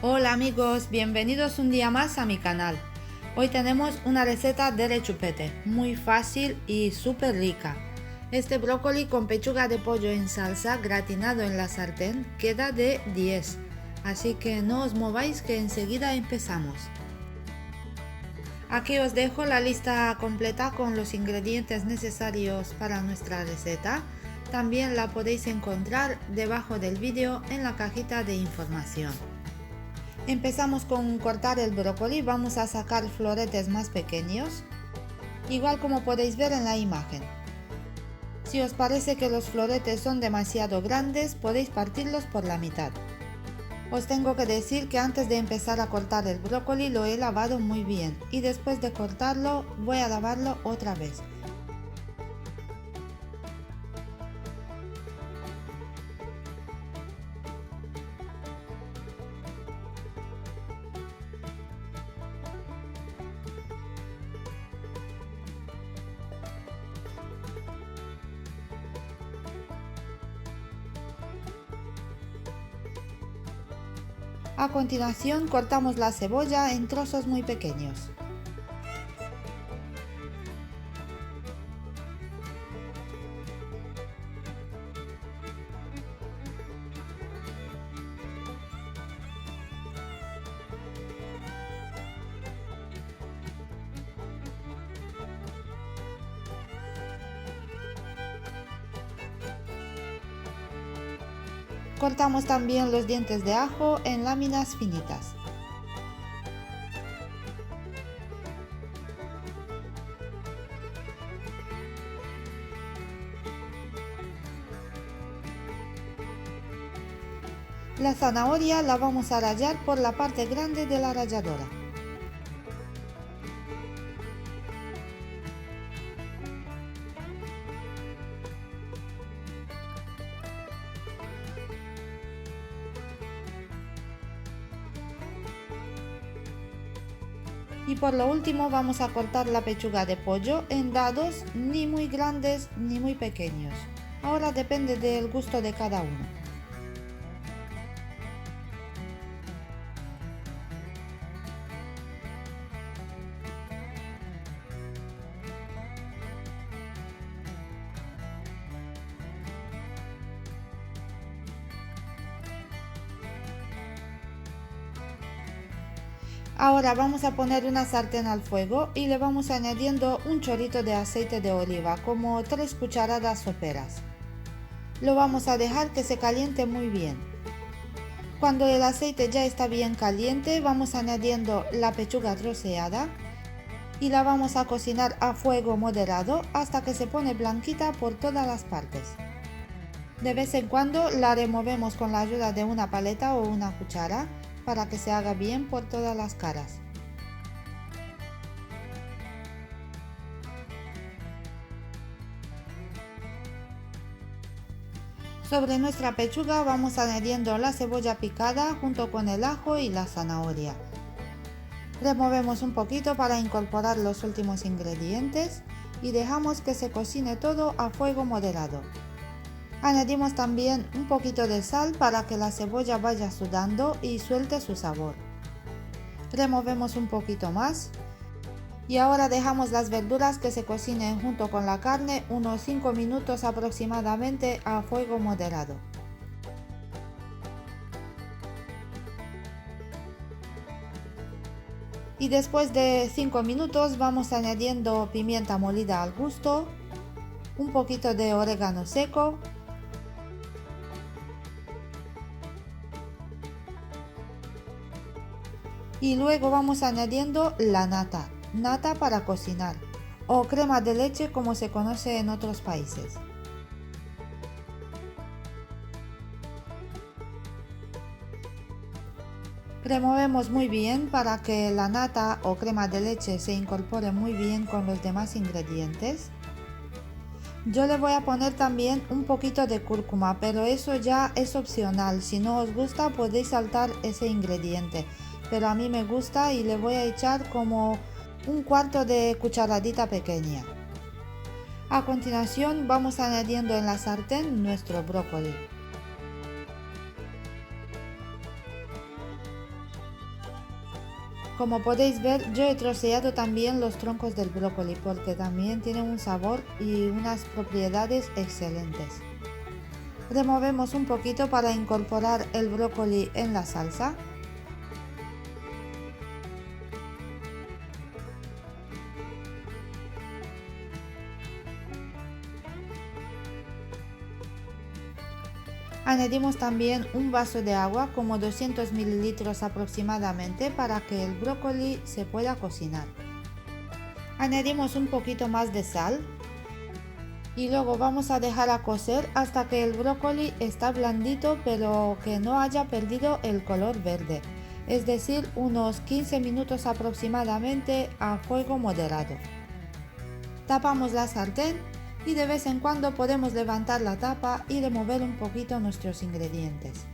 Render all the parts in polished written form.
Hola amigos, bienvenidos un día más a mi canal. Hoy tenemos una receta de rechupete, muy fácil y súper rica. Este brócoli con pechuga de pollo en salsa gratinado en la sartén queda de 10, así que no os mováis que enseguida empezamos. Aquí os dejo la lista completa con los ingredientes necesarios para nuestra receta. También la podéis encontrar debajo del vídeo en la cajita de información. Empezamos con cortar el brócoli, vamos a sacar floretes más pequeños, igual como podéis ver en la imagen. Si os parece que los floretes son demasiado grandes, podéis partirlos por la mitad. Os tengo que decir que antes de empezar a cortar el brócoli lo he lavado muy bien y después de cortarlo voy a lavarlo otra vez. A continuación cortamos la cebolla en trozos muy pequeños. Cortamos también los dientes de ajo en láminas finitas. La zanahoria la vamos a rallar por la parte grande de la ralladora. Y por lo último vamos a cortar la pechuga de pollo en dados, ni muy grandes ni muy pequeños. Ahora depende del gusto de cada uno. Ahora vamos a poner una sartén al fuego y le vamos añadiendo un chorrito de aceite de oliva, como 3 cucharadas soperas. Lo vamos a dejar que se caliente muy bien. Cuando el aceite ya está bien caliente, vamos añadiendo la pechuga troceada y la vamos a cocinar a fuego moderado hasta que se pone blanquita por todas las partes. De vez en cuando la removemos con la ayuda de una paleta o una cuchara para que se haga bien por todas las caras. Sobre nuestra pechuga vamos añadiendo la cebolla picada junto con el ajo y la zanahoria. Removemos un poquito para incorporar los últimos ingredientes y dejamos que se cocine todo a fuego moderado. Añadimos también un poquito de sal para que la cebolla vaya sudando y suelte su sabor. Removemos un poquito más y ahora dejamos las verduras que se cocinen junto con la carne unos 5 minutos aproximadamente a fuego moderado. Y después de 5 minutos vamos añadiendo pimienta molida al gusto, un poquito de orégano seco, y luego vamos añadiendo la nata para cocinar, o crema de leche como se conoce en otros países. Removemos muy bien para que la nata o crema de leche se incorpore muy bien con los demás ingredientes. Yo le voy a poner también un poquito de cúrcuma, pero eso ya es opcional. Si no os gusta podéis saltar ese ingrediente, pero a mí me gusta y le voy a echar como un cuarto de cucharadita pequeña. A continuación vamos añadiendo en la sartén nuestro brócoli. Como podéis ver, yo he troceado también los troncos del brócoli porque también tienen un sabor y unas propiedades excelentes. Removemos un poquito para incorporar el brócoli en la salsa. Añadimos también un vaso de agua, como 200 mililitros aproximadamente, para que el brócoli se pueda cocinar. Añadimos un poquito más de sal y luego vamos a dejar a cocer hasta que el brócoli está blandito pero que no haya perdido el color verde, es decir, unos 15 minutos aproximadamente a fuego moderado. Tapamos la sartén y de vez en cuando podemos levantar la tapa y remover un poquito nuestros ingredientes.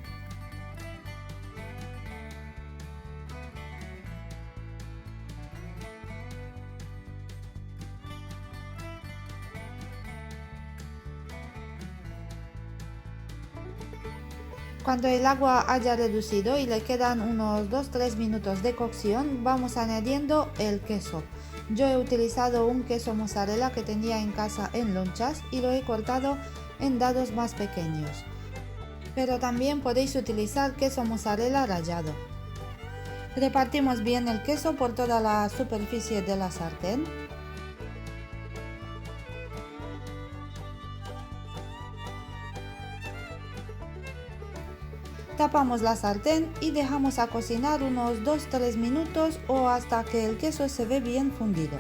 Cuando el agua haya reducido y le quedan unos 2-3 minutos de cocción, vamos añadiendo el queso. Yo he utilizado un queso mozzarella que tenía en casa en lonchas y lo he cortado en dados más pequeños. Pero también podéis utilizar queso mozzarella rallado. Repartimos bien el queso por toda la superficie de la sartén. Tapamos la sartén y dejamos a cocinar unos 2-3 minutos o hasta que el queso se ve bien fundido.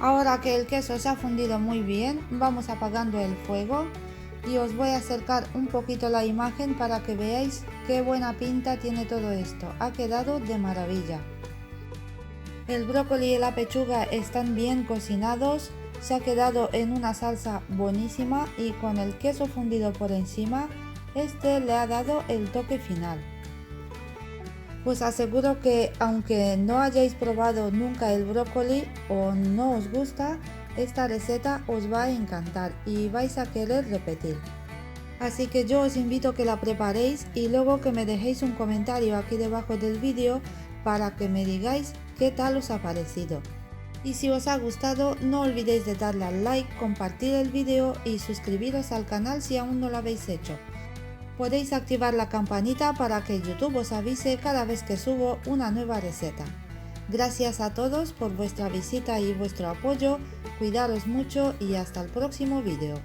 Ahora que el queso se ha fundido muy bien, vamos apagando el fuego y os voy a acercar un poquito la imagen para que veáis qué buena pinta tiene todo esto. Ha quedado de maravilla. El brócoli y la pechuga están bien cocinados, se ha quedado en una salsa buenísima y con el queso fundido por encima, este le ha dado el toque final. Os aseguro que aunque no hayáis probado nunca el brócoli o no os gusta, esta receta os va a encantar y vais a querer repetir. Así que yo os invito a que la preparéis y luego que me dejéis un comentario aquí debajo del vídeo para que me digáis qué tal os ha parecido. Y si os ha gustado, no olvidéis de darle al like, compartir el vídeo y suscribiros al canal si aún no lo habéis hecho. Podéis activar la campanita para que YouTube os avise cada vez que subo una nueva receta. Gracias a todos por vuestra visita y vuestro apoyo, cuidaros mucho y hasta el próximo vídeo.